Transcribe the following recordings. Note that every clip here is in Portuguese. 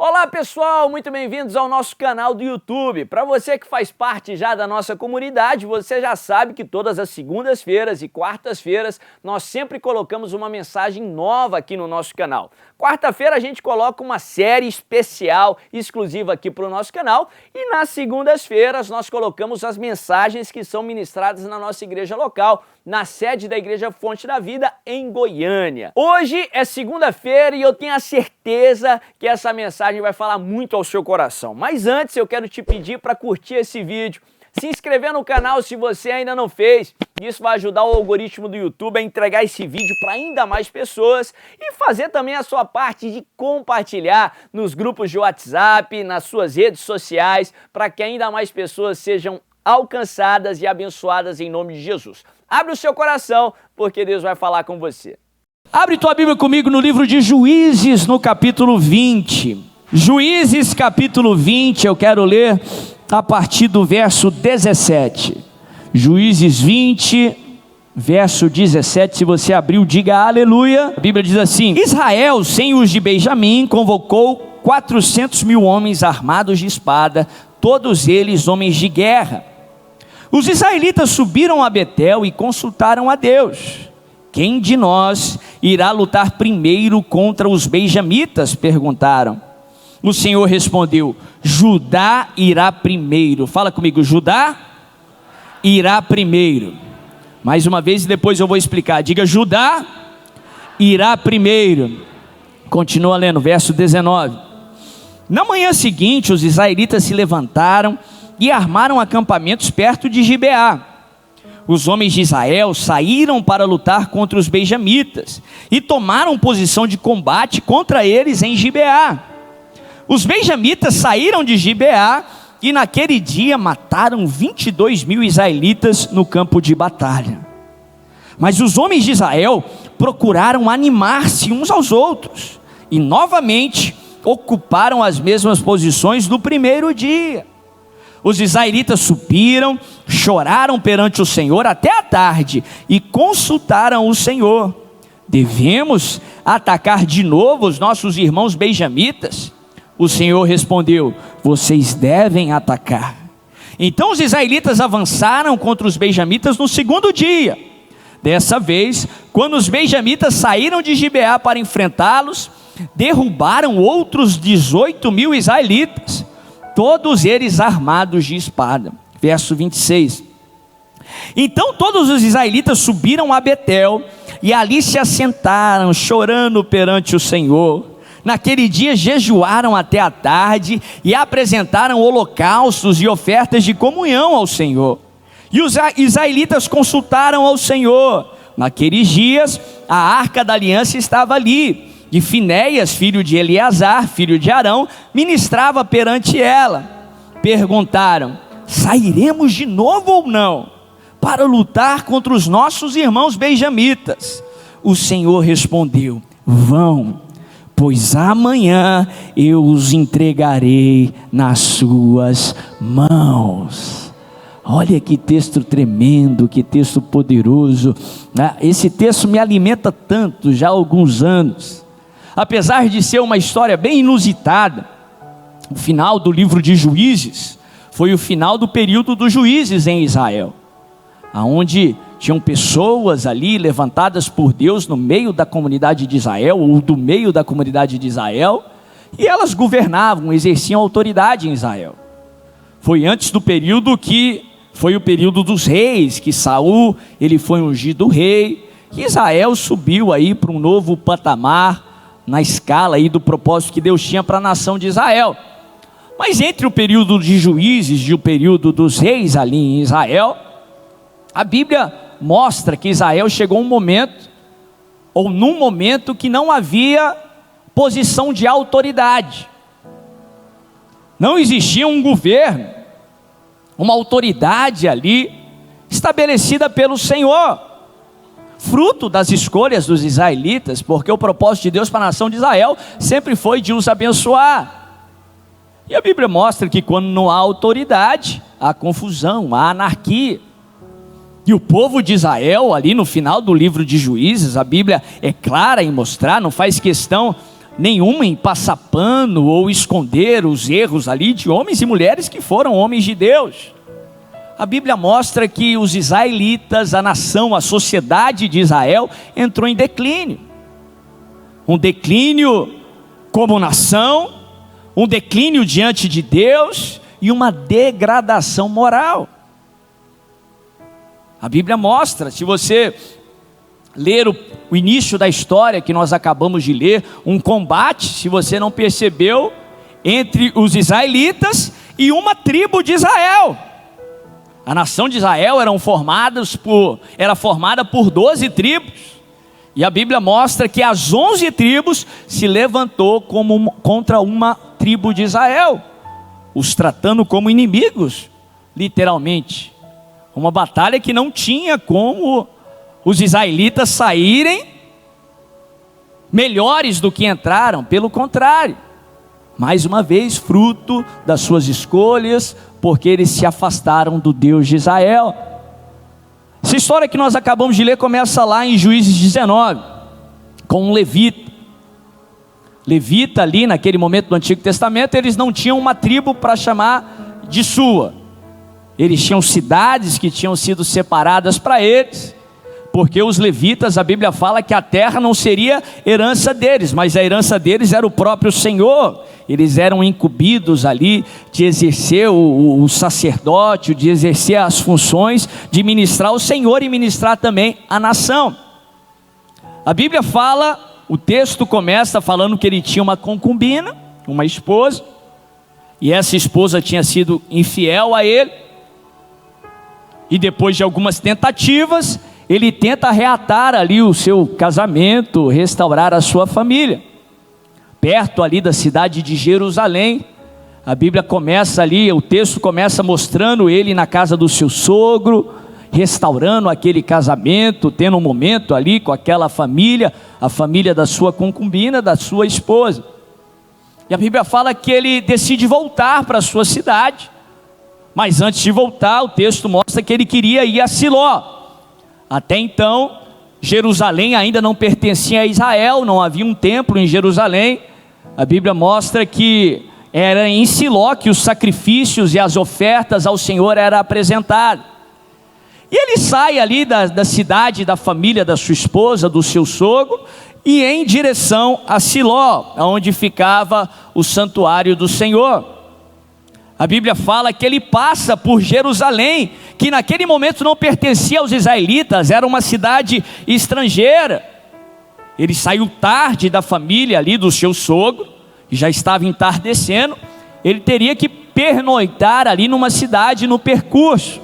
Olá pessoal, muito bem-vindos ao nosso canal do YouTube. Para você que faz parte já da nossa comunidade, você já sabe que todas as segundas-feiras e quartas-feiras nós sempre colocamos uma mensagem nova aqui no nosso canal. Quarta-feira a gente coloca uma série especial, exclusiva aqui para o nosso canal, e nas segundas-feiras nós colocamos as mensagens que são ministradas na nossa igreja local, na sede da Igreja Fonte da Vida, em Goiânia. Hoje é segunda-feira e eu tenho a certeza que essa mensagem vai falar muito ao seu coração. Mas antes eu quero te pedir para curtir esse vídeo, se inscrever no canal se você ainda não fez. Isso vai ajudar o algoritmo do YouTube a entregar esse vídeo para ainda mais pessoas e fazer também a sua parte de compartilhar nos grupos de WhatsApp, nas suas redes sociais, para que ainda mais pessoas sejam alcançadas e abençoadas em nome de Jesus. Abre o seu coração, porque Deus vai falar com você. Abre tua Bíblia comigo no livro de Juízes, no capítulo 20. Juízes, capítulo 20, eu quero ler a partir do verso 17. Juízes 20, verso 17, se você abriu, diga aleluia. A Bíblia diz assim: Israel, sem os de Benjamim, convocou 400.000 homens armados de espada, todos eles homens de guerra. Os israelitas subiram a Betel e consultaram a Deus. Quem de nós irá lutar primeiro contra os benjamitas? Perguntaram. O Senhor respondeu: Judá irá primeiro. Fala comigo, Judá irá primeiro. Mais uma vez e depois eu vou explicar. Diga, Judá irá primeiro. Continua lendo, verso 19. Na manhã seguinte, os israelitas se levantaram e armaram acampamentos perto de Gibeá. Os homens de Israel saíram para lutar contra os benjamitas e tomaram posição de combate contra eles em Gibeá. Os benjamitas saíram de Gibeá e naquele dia mataram 22.000 israelitas no campo de batalha. Mas os homens de Israel procuraram animar-se uns aos outros e novamente ocuparam as mesmas posições do primeiro dia. Os israelitas subiram, choraram perante o Senhor até a tarde e consultaram o Senhor: devemos atacar de novo os nossos irmãos benjamitas? O Senhor respondeu: vocês devem atacar. Então os israelitas avançaram contra os benjamitas no segundo dia. Dessa vez, quando os benjamitas saíram de Gibeá para enfrentá-los, derrubaram outros 18.000 israelitas, todos eles armados de espada. Verso 26. Então todos os israelitas subiram a Betel e ali se assentaram, chorando perante o Senhor. Naquele dia jejuaram até a tarde e apresentaram holocaustos e ofertas de comunhão ao Senhor. E os israelitas consultaram ao Senhor. Naqueles dias a arca da aliança estava ali, e Finéias, filho de Eleazar, filho de Arão, ministrava perante ela. Perguntaram: sairemos de novo ou não, para lutar contra os nossos irmãos benjamitas? O Senhor respondeu: vão, pois amanhã eu os entregarei nas suas mãos. Olha que texto tremendo, que texto poderoso. Esse texto me alimenta tanto já há alguns anos. Apesar de ser uma história bem inusitada, o final do livro de Juízes foi o final do período dos juízes em Israel, onde tinham pessoas ali levantadas por Deus no meio da comunidade de Israel, ou do meio da comunidade de Israel, e elas governavam, exerciam autoridade em Israel. Foi antes do período que foi o período dos reis, que Saul, ele foi ungido rei, e Israel subiu aí para um novo patamar, na escala aí do propósito que Deus tinha para a nação de Israel. Mas entre o período de juízes e o período dos reis ali em Israel, a Bíblia mostra que Israel chegou um momento, ou num momento que não havia posição de autoridade. Não existia um governo, uma autoridade ali estabelecida pelo Senhor, fruto das escolhas dos israelitas, porque o propósito de Deus para a nação de Israel sempre foi de os abençoar. E a Bíblia mostra que quando não há autoridade, há confusão, há anarquia. E o povo de Israel, ali no final do livro de Juízes, a Bíblia é clara em mostrar, não faz questão nenhuma em passar pano ou esconder os erros ali de homens e mulheres que foram homens de Deus. A Bíblia mostra que os israelitas, a nação, a sociedade de Israel entrou em declínio. Um declínio como nação, um declínio diante de Deus e uma degradação moral. A Bíblia mostra, se você ler o início da história que nós acabamos de ler, um combate, se você não percebeu, entre os israelitas e uma tribo de Israel. A nação de Israel era formada por 12 tribos, e a Bíblia mostra que as 11 tribos se levantou contra uma tribo de Israel, os tratando como inimigos, literalmente. Uma batalha que não tinha como os israelitas saírem melhores do que entraram, pelo contrário, mais uma vez fruto das suas escolhas, porque eles se afastaram do Deus de Israel. Essa história que nós acabamos de ler começa lá em Juízes 19, com um levita. Levita ali naquele momento do Antigo Testamento, eles não tinham uma tribo para chamar de sua. Eles tinham cidades que tinham sido separadas para eles, porque os levitas, a Bíblia fala que a terra não seria herança deles, mas a herança deles era o próprio Senhor. Eles eram incumbidos ali de exercer o sacerdócio, de exercer as funções de ministrar o Senhor e ministrar também a nação. A Bíblia fala, o texto começa falando que ele tinha uma concubina, uma esposa, e essa esposa tinha sido infiel a ele, e depois de algumas tentativas, ele tenta reatar ali o seu casamento, restaurar a sua família. Perto ali da cidade de Jerusalém, a Bíblia começa ali, o texto começa mostrando ele na casa do seu sogro, restaurando aquele casamento, tendo um momento ali com aquela família, a família da sua concubina, da sua esposa. E a Bíblia fala que ele decide voltar para a sua cidade, mas antes de voltar, o texto mostra que ele queria ir a Siló. Até então, Jerusalém ainda não pertencia a Israel, não havia um templo em Jerusalém. A Bíblia mostra que era em Siló que os sacrifícios e as ofertas ao Senhor eram apresentados. E ele sai ali da cidade, da família da sua esposa, do seu sogro, e em direção a Siló, onde ficava o santuário do Senhor. A Bíblia fala que ele passa por Jerusalém, que naquele momento não pertencia aos israelitas, era uma cidade estrangeira. Ele saiu tarde da família ali do seu sogro, e já estava entardecendo, ele teria que pernoitar ali numa cidade no percurso.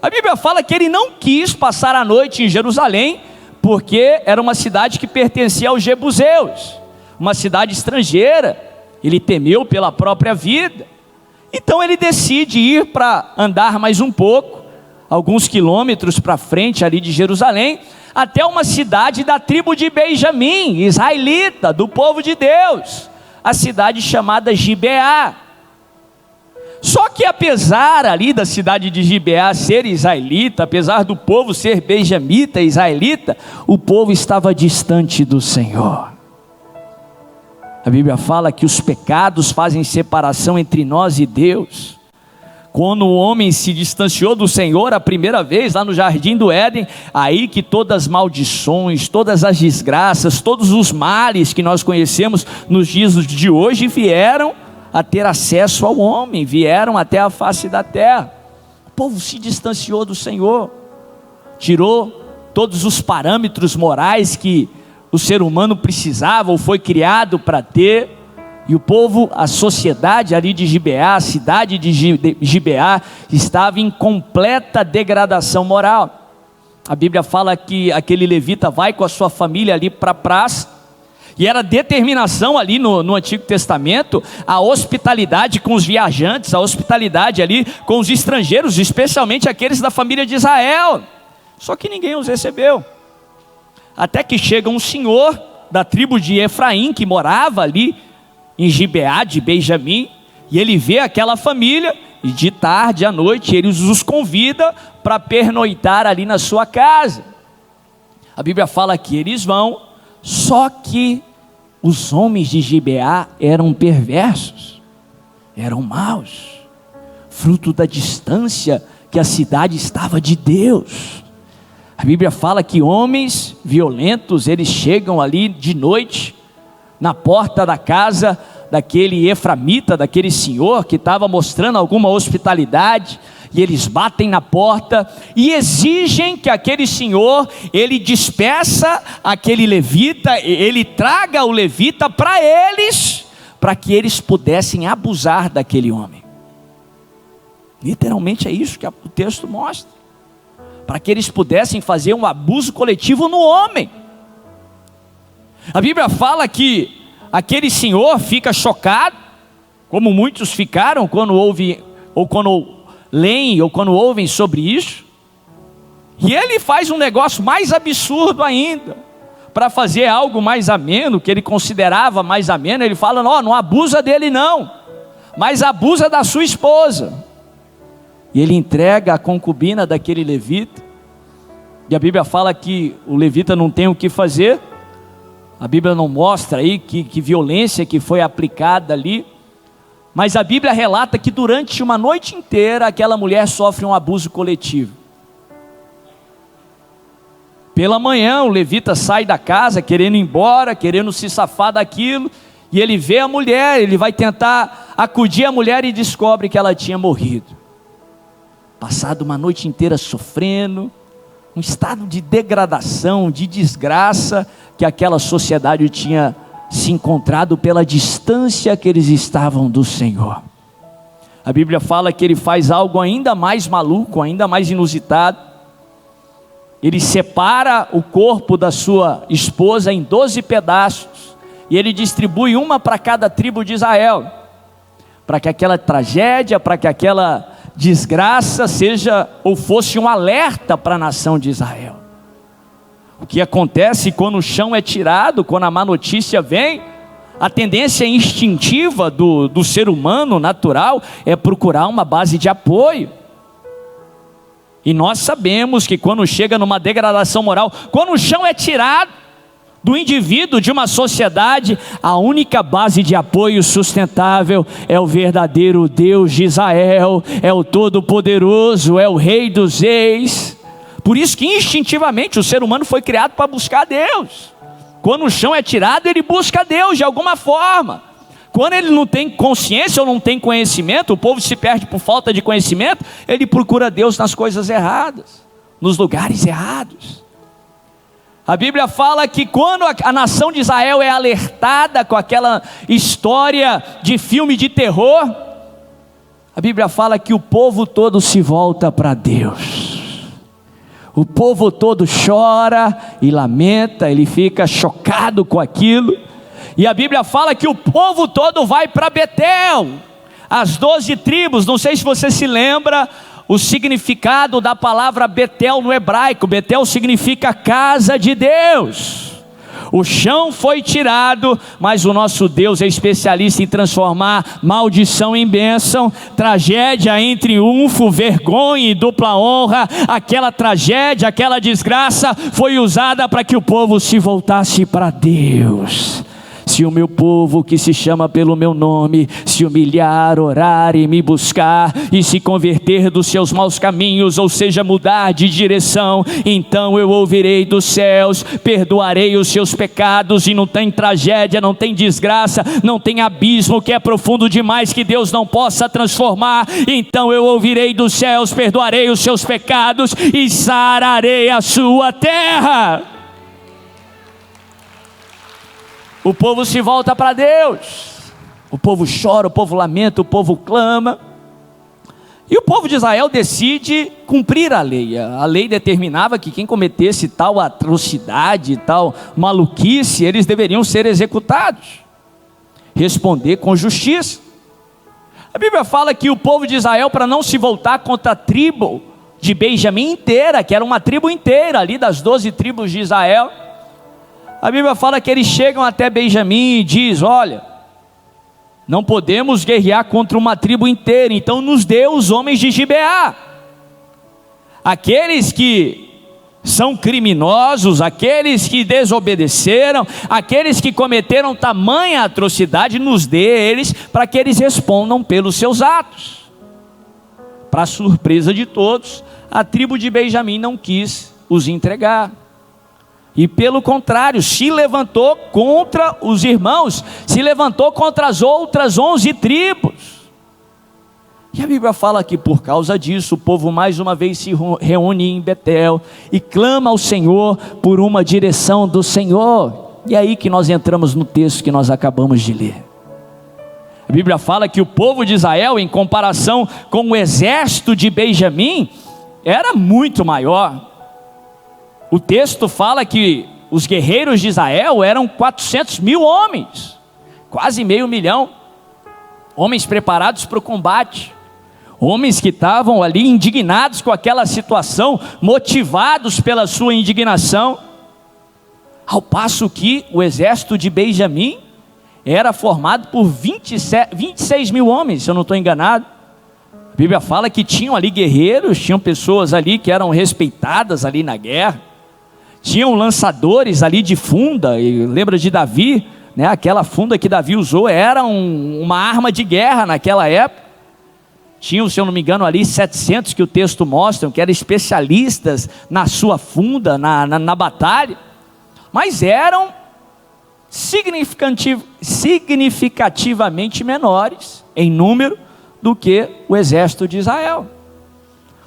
A Bíblia fala que ele não quis passar a noite em Jerusalém, porque era uma cidade que pertencia aos jebuseus, uma cidade estrangeira. Ele temeu pela própria vida, então ele decide ir para andar mais um pouco, alguns quilômetros para frente ali de Jerusalém, até uma cidade da tribo de Benjamim, israelita, do povo de Deus, a cidade chamada Gibeá. Só que apesar ali da cidade de Gibeá ser israelita, apesar do povo ser benjamita, israelita, o povo estava distante do Senhor. A Bíblia fala que os pecados fazem separação entre nós e Deus. Quando o homem se distanciou do Senhor a primeira vez, lá no jardim do Éden, aí que todas as maldições, todas as desgraças, todos os males que nós conhecemos nos dias de hoje vieram a ter acesso ao homem, vieram até a face da terra. O povo se distanciou do Senhor, tirou todos os parâmetros morais que o ser humano precisava ou foi criado para ter, e o povo, a sociedade ali de Gibeá, a cidade de Gibeá, estava em completa degradação moral. A Bíblia fala que aquele levita vai com a sua família ali para a praça, e era determinação ali no Antigo Testamento, a hospitalidade com os viajantes, a hospitalidade ali com os estrangeiros, especialmente aqueles da família de Israel, só que ninguém os recebeu. Até que chega um senhor da tribo de Efraim, que morava ali em Gibeá de Benjamim, e ele vê aquela família, e de tarde à noite ele os convida para pernoitar ali na sua casa. A Bíblia fala que eles vão, só que os homens de Gibeá eram perversos, eram maus, fruto da distância que a cidade estava de Deus. A Bíblia fala que homens violentos, eles chegam ali de noite, na porta da casa daquele eframita, daquele senhor que estava mostrando alguma hospitalidade, e eles batem na porta e exigem que aquele senhor, ele despeça aquele levita, ele traga o levita para eles, para que eles pudessem abusar daquele homem. Literalmente é isso que o texto mostra, para que eles pudessem fazer um abuso coletivo no homem. A Bíblia fala que aquele senhor fica chocado, como muitos ficaram quando leem ou quando ouvem sobre isso, e ele faz um negócio mais absurdo ainda, para fazer algo mais ameno, que ele considerava mais ameno. Ele fala: não abusa dele não, mas abusa da sua esposa. E ele entrega a concubina daquele levita, e a Bíblia fala que o levita não tem o que fazer. A Bíblia não mostra aí que violência que foi aplicada ali, mas a Bíblia relata que durante uma noite inteira aquela mulher sofre um abuso coletivo. Pela manhã o levita sai da casa querendo ir embora, querendo se safar daquilo, e ele vê a mulher, ele vai tentar acudir a mulher e descobre que ela tinha morrido. Passado uma noite inteira sofrendo, um estado de degradação, de desgraça que aquela sociedade tinha se encontrado pela distância que eles estavam do Senhor. A Bíblia fala que ele faz algo ainda mais maluco, ainda mais inusitado. Ele separa o corpo da sua esposa em 12 pedaços, e ele distribui uma para cada tribo de Israel, para que aquela tragédia, para que aquela desgraça seja ou fosse um alerta para a nação de Israel. O que acontece quando o chão é tirado, quando a má notícia vem, a tendência instintiva do ser humano natural é procurar uma base de apoio. E nós sabemos que quando chega numa degradação moral, quando o chão é tirado do indivíduo, de uma sociedade, a única base de apoio sustentável é o verdadeiro Deus de Israel, é o Todo-Poderoso, é o Rei dos Reis. Por isso que instintivamente o ser humano foi criado para buscar Deus. Quando o chão é tirado, ele busca Deus de alguma forma. Quando ele não tem consciência ou não tem conhecimento, o povo se perde por falta de conhecimento, ele procura Deus nas coisas erradas, nos lugares errados. A Bíblia fala que quando a nação de Israel é alertada com aquela história de filme de terror, a Bíblia fala que o povo todo se volta para Deus. O povo todo chora e lamenta, ele fica chocado com aquilo. E a Bíblia fala que o povo todo vai para Betel, as 12 tribos. Não sei se você se lembra o significado da palavra Betel no hebraico. Betel significa casa de Deus. O chão foi tirado, mas o nosso Deus é especialista em transformar maldição em bênção, tragédia em triunfo, vergonha e dupla honra. Aquela tragédia, aquela desgraça foi usada para que o povo se voltasse para Deus. Se o meu povo que se chama pelo meu nome se humilhar, orar e me buscar e se converter dos seus maus caminhos, ou seja, mudar de direção, então eu ouvirei dos céus, perdoarei os seus pecados. E não tem tragédia, não tem desgraça, não tem abismo que é profundo demais que Deus não possa transformar. Então eu ouvirei dos céus, perdoarei os seus pecados e sararei a sua terra. O povo se volta para Deus, o povo chora, o povo lamenta, o povo clama, e o povo de Israel decide cumprir a lei. A lei determinava que quem cometesse tal atrocidade, tal maluquice, eles deveriam ser executados, responder com justiça. A Bíblia fala que o povo de Israel, para não se voltar contra a tribo de Benjamim inteira, que era uma tribo inteira ali das 12 tribos de Israel, a Bíblia fala que eles chegam até Benjamim e diz: olha, não podemos guerrear contra uma tribo inteira, então nos dê os homens de Gibeá. Aqueles que São criminosos aqueles que desobedeceram, aqueles que cometeram tamanha atrocidade, nos dê eles, para que eles respondam pelos seus atos. Para surpresa de todos, a tribo de Benjamim não quis os entregar. E pelo contrário, se levantou contra os irmãos, se levantou contra as outras 11 tribos. E a Bíblia fala que por causa disso, o povo mais uma vez se reúne em Betel e clama ao Senhor por uma direção do Senhor. E é aí que nós entramos no texto que nós acabamos de ler. A Bíblia fala que o povo de Israel, em comparação com o exército de Benjamim, era muito maior. O texto fala que os guerreiros de Israel eram 400 mil homens, quase 500.000, homens preparados para o combate, homens que estavam ali indignados com aquela situação, motivados pela sua indignação, ao passo que o exército de Benjamim era formado por 26 mil homens, se eu não estou enganado. A Bíblia fala que tinham ali guerreiros, tinham pessoas ali que eram respeitadas ali na guerra, tinham lançadores ali de funda, e lembra de Davi, né? Aquela funda que Davi usou era uma arma de guerra naquela época. Tinham, se eu não me engano, ali 700 que o texto mostra, que eram especialistas na sua funda, na batalha, mas eram significativamente menores em número do que o exército de Israel.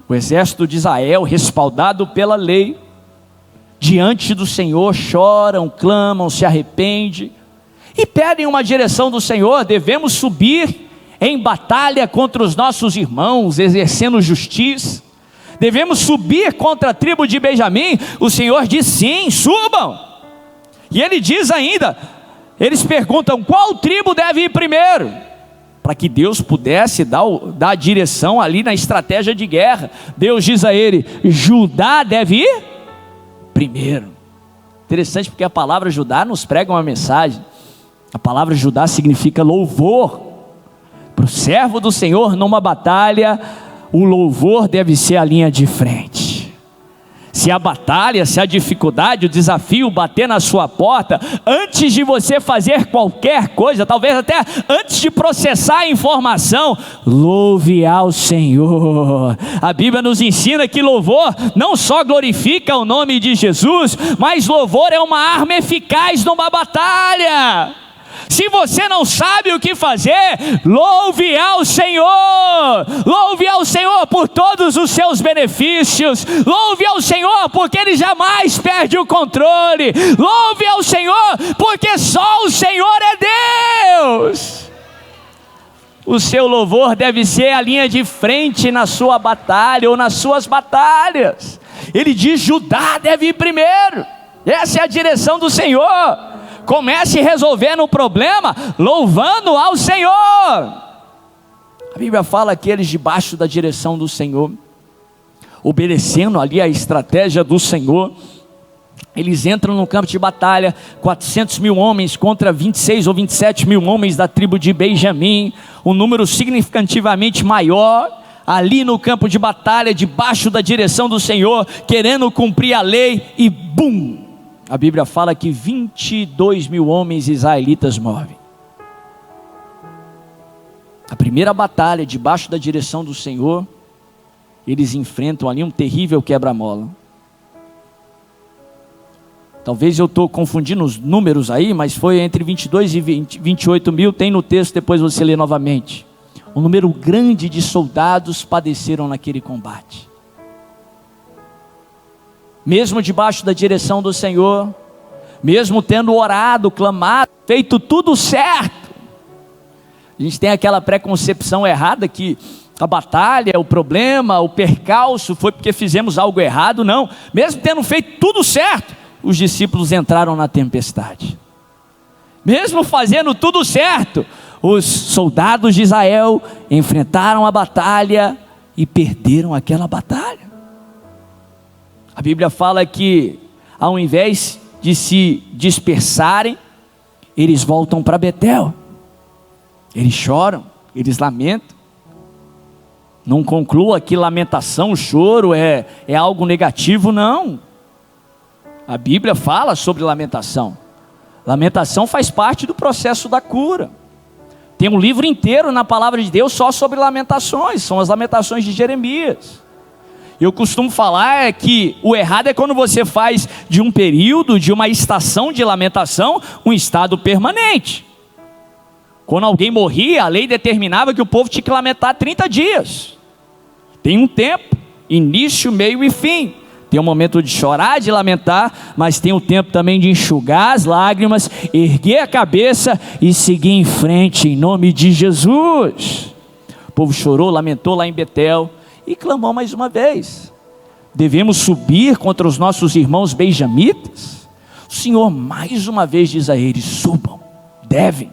O exército de Israel, respaldado pela lei, diante do Senhor choram, clamam, se arrependem e pedem uma direção do Senhor. Devemos subir em batalha contra os nossos irmãos, exercendo justiça. Devemos subir contra a tribo de Benjamim. O Senhor diz sim, subam. E ele diz ainda, eles perguntam qual tribo deve ir primeiro, para que Deus pudesse dar a direção ali na estratégia de guerra. Deus diz a ele, Judá deve ir primeiro. Interessante, porque a palavra Judá nos prega uma mensagem. A palavra Judá significa louvor. Para o servo do Senhor numa batalha, o louvor deve ser a linha de frente. Se a batalha, se a dificuldade, o desafio bater na sua porta, antes de você fazer qualquer coisa, talvez até antes de processar a informação, louve ao Senhor. A Bíblia nos ensina que louvor não só glorifica o nome de Jesus, mas louvor é uma arma eficaz numa batalha. Se você não sabe o que fazer, louve ao Senhor. Louve ao Senhor por todos os seus benefícios. Louve ao Senhor porque Ele jamais perde o controle. Louve ao Senhor porque só o Senhor é Deus. O seu louvor deve ser a linha de frente na sua batalha ou nas suas batalhas. Ele diz, Judá deve ir primeiro. Essa é a direção do Senhor. Comece resolvendo o problema louvando ao Senhor. A Bíblia fala que eles debaixo da direção do Senhor, obedecendo ali a estratégia do Senhor, eles entram no campo de batalha, 400 mil homens contra 26 ou 27 mil homens da tribo de Benjamim, um número significativamente maior, ali no campo de batalha, debaixo da direção do Senhor, querendo cumprir a lei, e bum! A Bíblia fala que 22 mil homens israelitas morrem. A primeira batalha, debaixo da direção do Senhor, eles enfrentam ali um terrível quebra-mola. Talvez eu estou confundindo os números aí, mas foi entre 22 e 28 mil, tem no texto, depois você lê novamente. Um número grande de soldados padeceram naquele combate. Mesmo debaixo da direção do Senhor, mesmo tendo orado, clamado, feito tudo certo, a gente tem aquela preconcepção errada que a batalha, o problema, o percalço foi porque fizemos algo errado. Não, mesmo tendo feito tudo certo, os discípulos entraram na tempestade. Mesmo fazendo tudo certo, os soldados de Israel enfrentaram a batalha e perderam aquela batalha. A Bíblia fala que ao invés de se dispersarem, eles voltam para Betel. Eles choram, eles lamentam. Não conclua que lamentação, choro é algo negativo, não. A Bíblia fala sobre lamentação. Lamentação faz parte do processo da cura. Tem um livro inteiro na palavra de Deus só sobre lamentações, são as lamentações de Jeremias. Eu costumo falar que o errado é quando você faz de um período, de uma estação de lamentação, um estado permanente. Quando alguém morria, a lei determinava que o povo tinha que lamentar 30 dias. Tem um tempo, início, meio e fim. Tem um momento de chorar, de lamentar, mas tem um tempo também de enxugar as lágrimas, erguer a cabeça e seguir em frente em nome de Jesus. O povo chorou, lamentou lá em Betel e clamou mais uma vez. Devemos subir contra os nossos irmãos benjamitas? O Senhor mais uma vez diz a eles: subam, devem.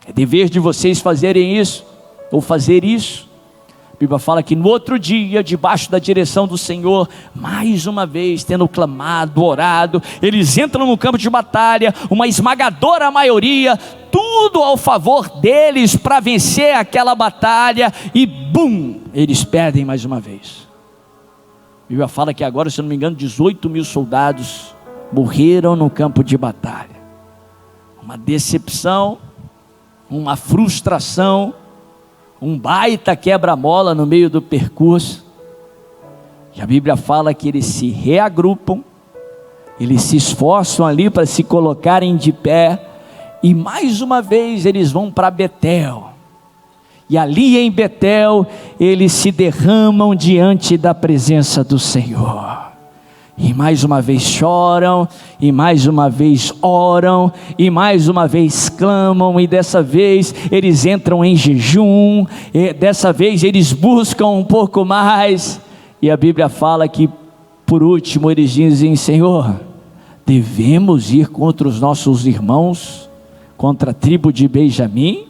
É dever de vocês fazerem isso, ou fazer isso. A Bíblia fala que no outro dia, debaixo da direção do Senhor, mais uma vez, tendo clamado, orado, eles entram no campo de batalha, uma esmagadora maioria, tudo ao favor deles para vencer aquela batalha, e bum, eles perdem mais uma vez. A Bíblia fala que agora, se eu não me engano, 18 mil soldados morreram no campo de batalha. Uma decepção, uma frustração, um baita quebra-mola no meio do percurso. E a Bíblia fala que eles se reagrupam, eles se esforçam ali para se colocarem de pé, e mais uma vez eles vão para Betel, e ali em Betel eles se derramam diante da presença do Senhor, e mais uma vez choram, e mais uma vez oram, e mais uma vez clamam, e dessa vez eles entram em jejum, e dessa vez eles buscam um pouco mais, e a Bíblia fala que por último eles dizem: Senhor, devemos ir contra os nossos irmãos, contra a tribo de Benjamim?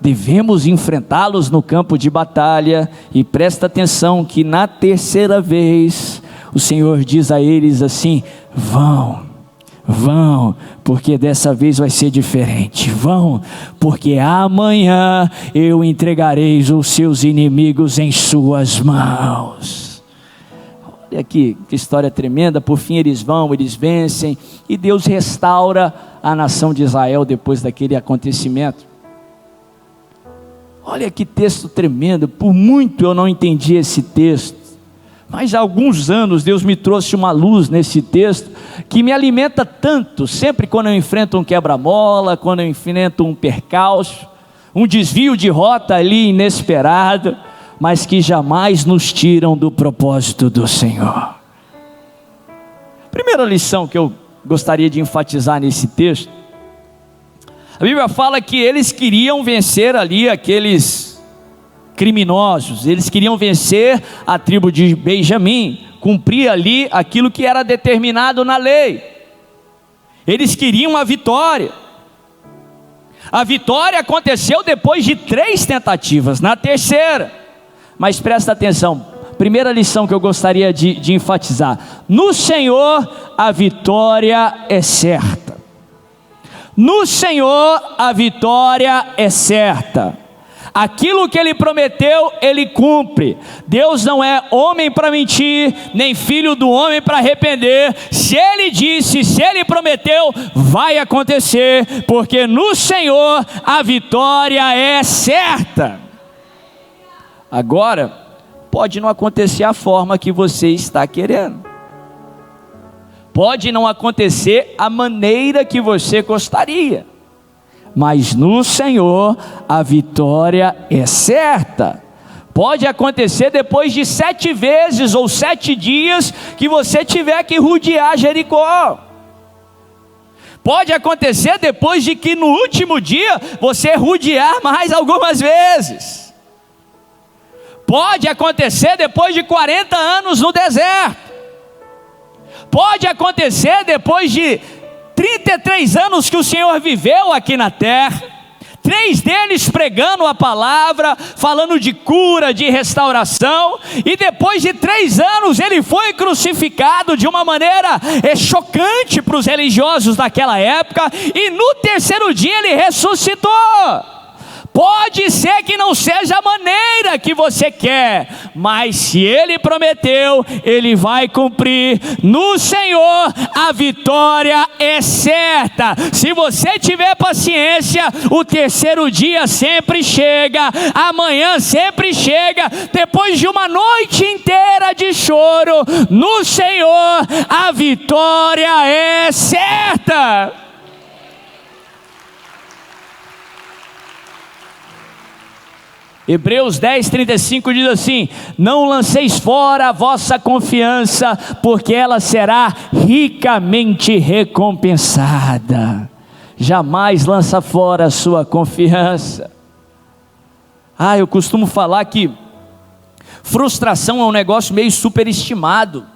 Devemos enfrentá-los no campo de batalha? E presta atenção que na terceira vez o Senhor diz a eles assim: vão, porque dessa vez vai ser diferente. Vão, porque amanhã eu entregarei os seus inimigos em suas mãos. Olha aqui, que história tremenda. Por fim eles vão, eles vencem, e Deus restaura a nação de Israel depois daquele acontecimento. Olha que texto tremendo. Por muito eu não entendi esse texto, mas há alguns anos Deus me trouxe uma luz nesse texto, que me alimenta tanto, sempre quando eu enfrento um quebra-mola, quando eu enfrento um percalço, um desvio de rota ali inesperado, mas que jamais nos tiram do propósito do Senhor. Primeira lição que eu gostaria de enfatizar nesse texto, a Bíblia fala que eles queriam vencer ali aqueles criminosos, eles queriam vencer a tribo de Benjamim, cumprir ali aquilo que era determinado na lei. Eles queriam a vitória. A vitória aconteceu depois de 3 tentativas, na terceira. Mas presta atenção, primeira lição que eu gostaria de enfatizar: no Senhor a vitória é certa. No Senhor a vitória é certa. Aquilo que Ele prometeu, Ele cumpre. Deus não é homem para mentir, nem filho do homem para arrepender. Se Ele disse, se Ele prometeu, vai acontecer, porque no Senhor a vitória é certa. Agora, pode não acontecer a forma que você está querendo, pode não acontecer a maneira que você gostaria, mas no Senhor a vitória é certa. Pode acontecer depois de 7 vezes ou 7 dias que você tiver que rodear Jericó. Pode acontecer depois de que no último dia você rodear mais algumas vezes. Pode acontecer depois de 40 anos no deserto. Pode acontecer depois de 33 anos que o Senhor viveu aqui na terra, 3 deles pregando a palavra, falando de cura, de restauração, e depois de 3 anos ele foi crucificado de uma maneira chocante para os religiosos daquela época, e no terceiro dia ele ressuscitou. Pode Pode ser que não seja a maneira que você quer, mas se Ele prometeu, Ele vai cumprir. No Senhor a vitória é certa. Se você tiver paciência, o terceiro dia sempre chega, amanhã sempre chega. Depois de uma noite inteira de choro, no Senhor a vitória é certa. Hebreus 10:35 diz assim: não lanceis fora a vossa confiança, porque ela será ricamente recompensada. Jamais lança fora a sua confiança. Eu costumo falar que frustração é um negócio meio superestimado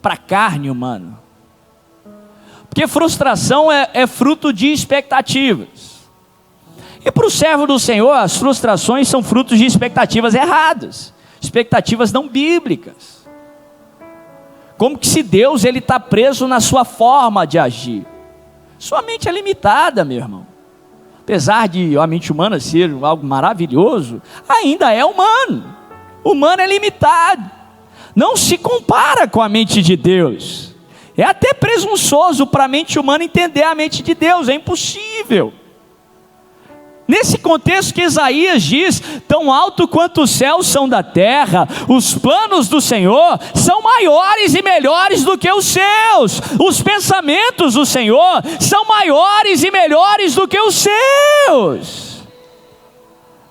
para a carne humana, porque frustração é fruto de expectativas. E para o servo do Senhor, as frustrações são frutos de expectativas erradas, expectativas não bíblicas. Como que se Deus está preso na sua forma de agir? Sua mente é limitada, meu irmão. Apesar de a mente humana ser algo maravilhoso, ainda é humano. O humano é limitado. Não se compara com a mente de Deus. É até presunçoso para a mente humana entender a mente de Deus, é impossível. Nesse contexto que Isaías diz: tão alto quanto os céus são da terra, os planos do Senhor são maiores e melhores do que os seus. Os pensamentos do Senhor são maiores e melhores do que os seus.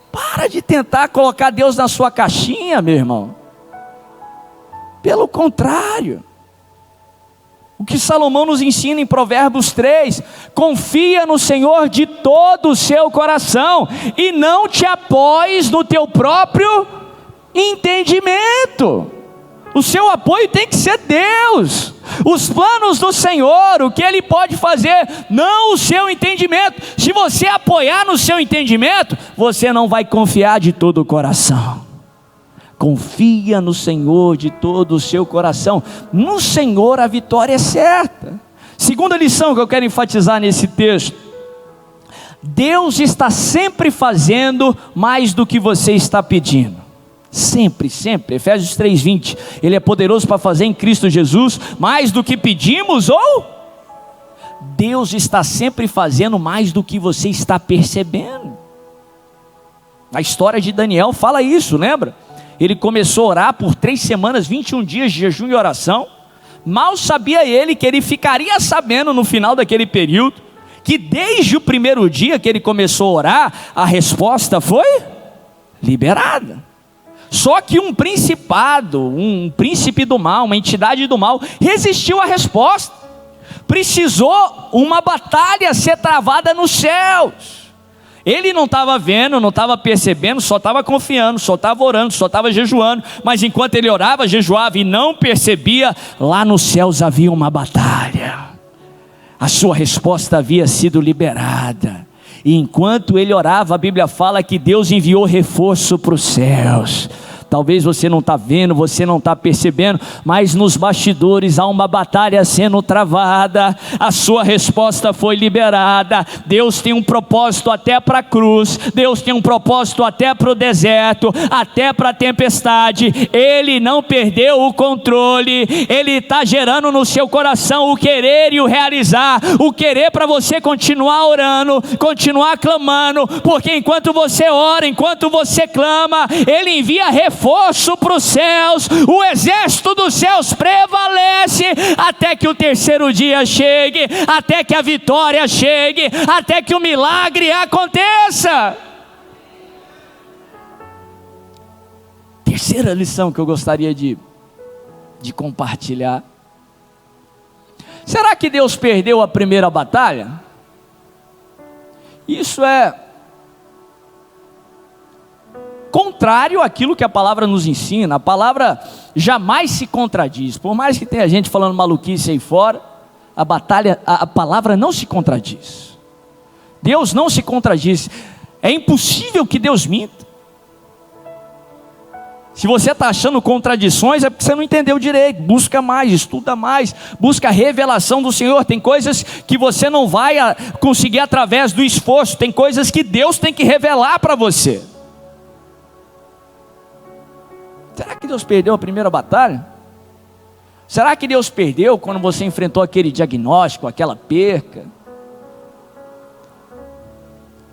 Para de tentar colocar Deus na sua caixinha, meu irmão. Pelo contrário, o que Salomão nos ensina em Provérbios 3, confia no Senhor de todo o seu coração, e não te apoies no teu próprio entendimento. O seu apoio tem que ser Deus, os planos do Senhor, o que Ele pode fazer, não o seu entendimento. Se você apoiar no seu entendimento, você não vai confiar de todo o coração. Confia no Senhor de todo o seu coração. No Senhor a vitória é certa. Segunda lição que eu quero enfatizar nesse texto: Deus está sempre fazendo mais do que você está pedindo. Sempre, sempre. Efésios 3:20. Ele é poderoso para fazer em Cristo Jesus mais do que pedimos ou... Deus está sempre fazendo mais do que você está percebendo. A história de Daniel fala isso, lembra? Ele começou a orar por 3 semanas, 21 dias de jejum e oração. Mal sabia ele que ele ficaria sabendo no final daquele período, que desde o primeiro dia que ele começou a orar, a resposta foi liberada. Só que um principado, um príncipe do mal, uma entidade do mal, resistiu à resposta. Precisou uma batalha ser travada nos céus. Ele não estava vendo, não estava percebendo, só estava confiando, só estava orando, só estava jejuando. Mas enquanto ele orava, jejuava e não percebia, lá nos céus havia uma batalha. A sua resposta havia sido liberada. E enquanto ele orava, a Bíblia fala que Deus enviou reforço para os céus. Talvez você não está vendo, você não está percebendo, mas nos bastidores há uma batalha sendo travada. A sua resposta foi liberada. Deus tem um propósito até para a cruz, Deus tem um propósito até para o deserto, até para a tempestade. Ele não perdeu o controle. Ele está gerando no seu coração o querer e o realizar. O querer para você continuar orando, continuar clamando, porque enquanto você ora, enquanto você clama, Ele envia reforço para os céus. O exército dos céus prevalece até que o terceiro dia chegue, até que a vitória chegue, até que o milagre aconteça. Terceira lição que eu gostaria de compartilhar: será que Deus perdeu a primeira batalha? Isso é contrário àquilo que a palavra nos ensina. A palavra jamais se contradiz. Por mais que tenha gente falando maluquice aí fora, a palavra não se contradiz. Deus não se contradiz. É impossível que Deus minta. Se você está achando contradições, é porque você não entendeu direito. Busca mais, estuda mais, busca a revelação do Senhor. Tem coisas que você não vai conseguir através do esforço, tem coisas que Deus tem que revelar para você. Será que Deus perdeu a primeira batalha? Será que Deus perdeu quando você enfrentou aquele diagnóstico, aquela perca?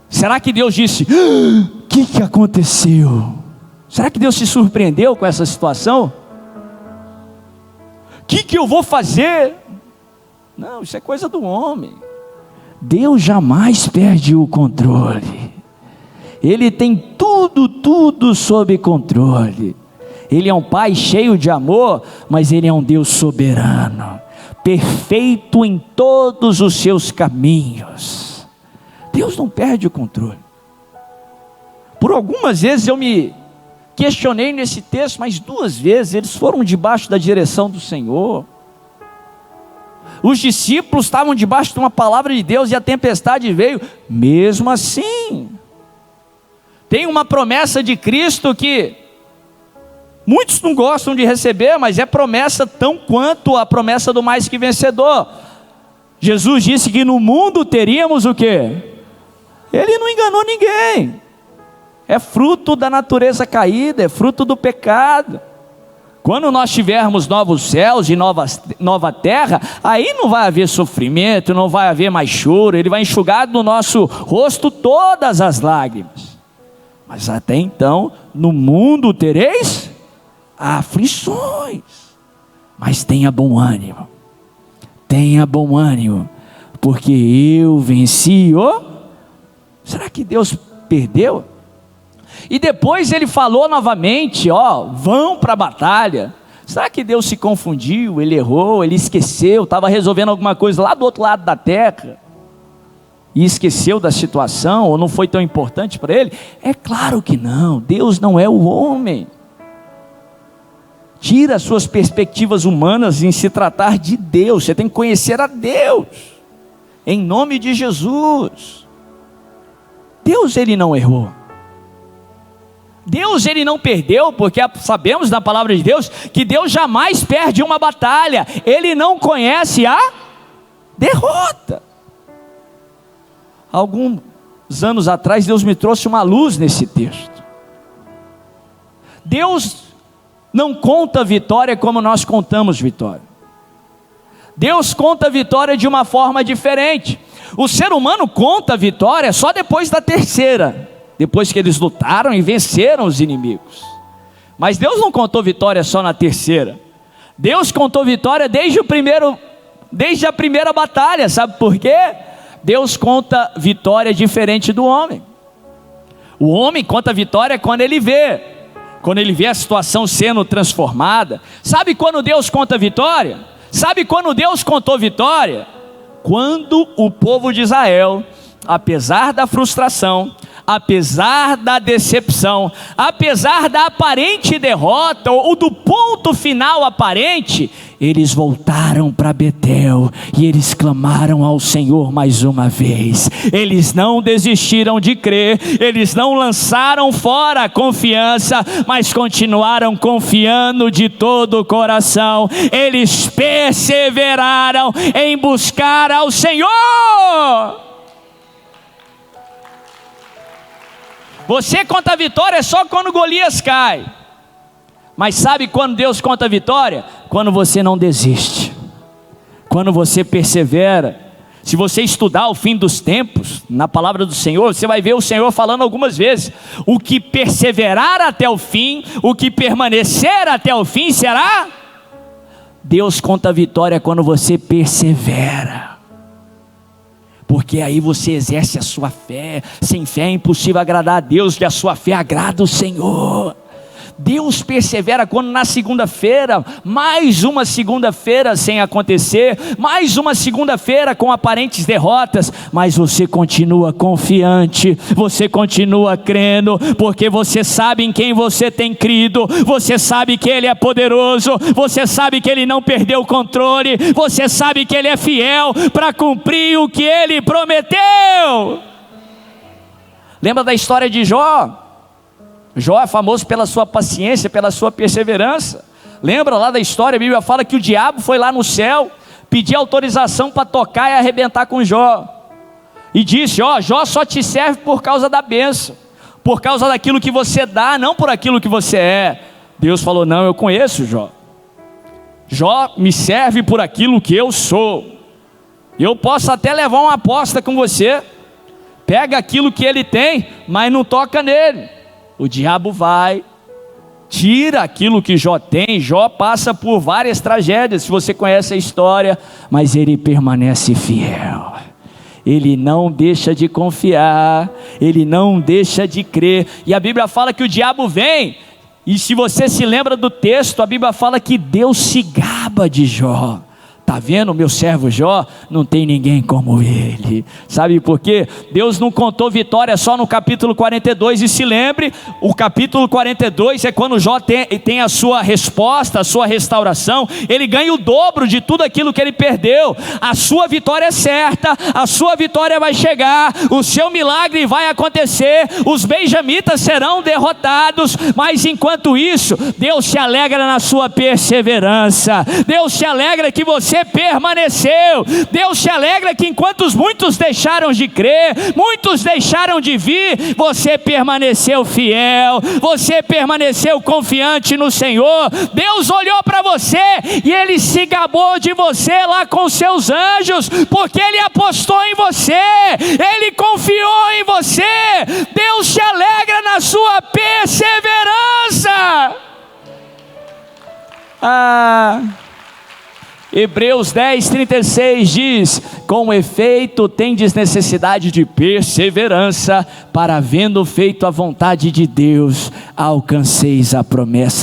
Será que Deus disse: o que aconteceu? Será que Deus se surpreendeu com essa situação? O que eu vou fazer? Não, isso é coisa do homem. Deus jamais perde o controle. Ele tem tudo sob controle. Ele é um Pai cheio de amor, mas Ele é um Deus soberano, perfeito em todos os seus caminhos. Deus não perde o controle. Por algumas vezes eu me questionei nesse texto, mas 2 vezes eles foram debaixo da direção do Senhor. Os discípulos estavam debaixo de uma palavra de Deus e a tempestade veio. Mesmo assim, tem uma promessa de Cristo que muitos não gostam de receber, mas é promessa tão quanto a promessa do mais que vencedor. Jesus disse que no mundo teríamos o quê? Ele não enganou ninguém. É fruto da natureza caída, é fruto do pecado. Quando nós tivermos novos céus e nova terra, aí não vai haver sofrimento, não vai haver mais choro. Ele vai enxugar do nosso rosto todas as lágrimas. Mas até então, no mundo tereis aflições. Mas tenha bom ânimo. Tenha bom ânimo, porque eu venci o... Será que Deus perdeu? E depois ele falou novamente, vão para a batalha. Será que Deus se confundiu, ele errou, ele esqueceu, estava resolvendo alguma coisa lá do outro lado da terra, e esqueceu da situação, ou não foi tão importante para ele? É claro que não, Deus não é o homem. Tira as suas perspectivas humanas em se tratar de Deus, você tem que conhecer a Deus, em nome de Jesus. Deus, ele não errou. Deus, ele não perdeu, porque sabemos na palavra de Deus que Deus jamais perde uma batalha. Ele não conhece a derrota. Alguns anos atrás Deus me trouxe uma luz nesse texto. Deus não conta vitória como nós contamos vitória. Deus conta vitória de uma forma diferente. O ser humano conta a vitória só depois da terceira, depois que eles lutaram e venceram os inimigos. Mas Deus não contou vitória só na terceira. Deus contou vitória desde a primeira batalha. Sabe por quê? Deus conta vitória diferente do homem. O homem conta vitória quando ele vê a situação sendo transformada. Sabe quando Deus conta vitória? Sabe quando Deus contou vitória? Quando o povo de Israel, apesar da frustração, apesar da decepção, apesar da aparente derrota, ou do ponto final aparente, eles voltaram para Betel, e eles clamaram ao Senhor mais uma vez. Eles não desistiram de crer, eles não lançaram fora a confiança, mas continuaram confiando de todo o coração. Eles perseveraram em buscar ao Senhor. Você conta a vitória só quando Golias cai. Mas sabe quando Deus conta a vitória? Quando você não desiste, quando você persevera. Se você estudar o fim dos tempos, na palavra do Senhor, você vai ver o Senhor falando algumas vezes: o que perseverar até o fim, o que permanecer até o fim será. Deus conta a vitória quando você persevera. Porque aí você exerce a sua fé. Sem fé é impossível agradar a Deus, que a sua fé agrada o Senhor. Deus persevera quando na segunda-feira, mais uma segunda-feira sem acontecer, mais uma segunda-feira com aparentes derrotas, mas você continua confiante, você continua crendo, porque você sabe em quem você tem crido, você sabe que Ele é poderoso, você sabe que Ele não perdeu o controle, você sabe que Ele é fiel para cumprir o que Ele prometeu. Lembra da história de Jó? Jó é famoso pela sua paciência, pela sua perseverança. Lembra lá da história, a Bíblia fala que o diabo foi lá no céu, pedir autorização para tocar e arrebentar com Jó. E disse, Jó só te serve por causa da bênção, por causa daquilo que você dá, não por aquilo que você é. Deus falou, não, eu conheço Jó. Jó me serve por aquilo que eu sou. Eu posso até levar uma aposta com você. Pega aquilo que ele tem, mas não toca nele. O diabo vai, tira aquilo que Jó tem. Jó passa por várias tragédias, se você conhece a história, mas ele permanece fiel. Ele não deixa de confiar, ele não deixa de crer. E a Bíblia fala que o diabo vem, e se você se lembra do texto, a Bíblia fala que Deus se gaba de Jó. Está vendo, meu servo Jó? Não tem ninguém como ele. Sabe por quê? Deus não contou vitória só no capítulo 42. E se lembre, o capítulo 42 é quando Jó tem a sua resposta, a sua restauração. Ele ganha o dobro de tudo aquilo que ele perdeu. A sua vitória é certa, a sua vitória vai chegar, o seu milagre vai acontecer, os benjamitas serão derrotados. Mas enquanto isso, Deus se alegra na sua perseverança. Deus se alegra que você permaneceu. Deus se alegra que enquanto muitos deixaram de crer, muitos deixaram de vir, você permaneceu fiel, você permaneceu confiante no Senhor. Deus olhou para você e Ele se gabou de você lá com seus anjos, porque Ele apostou em você, Ele confiou em você. Deus se alegra na sua perseverança. Hebreus 10:36 diz, com efeito tendes necessidade de perseverança, para havendo feito a vontade de Deus, alcanceis a promessa.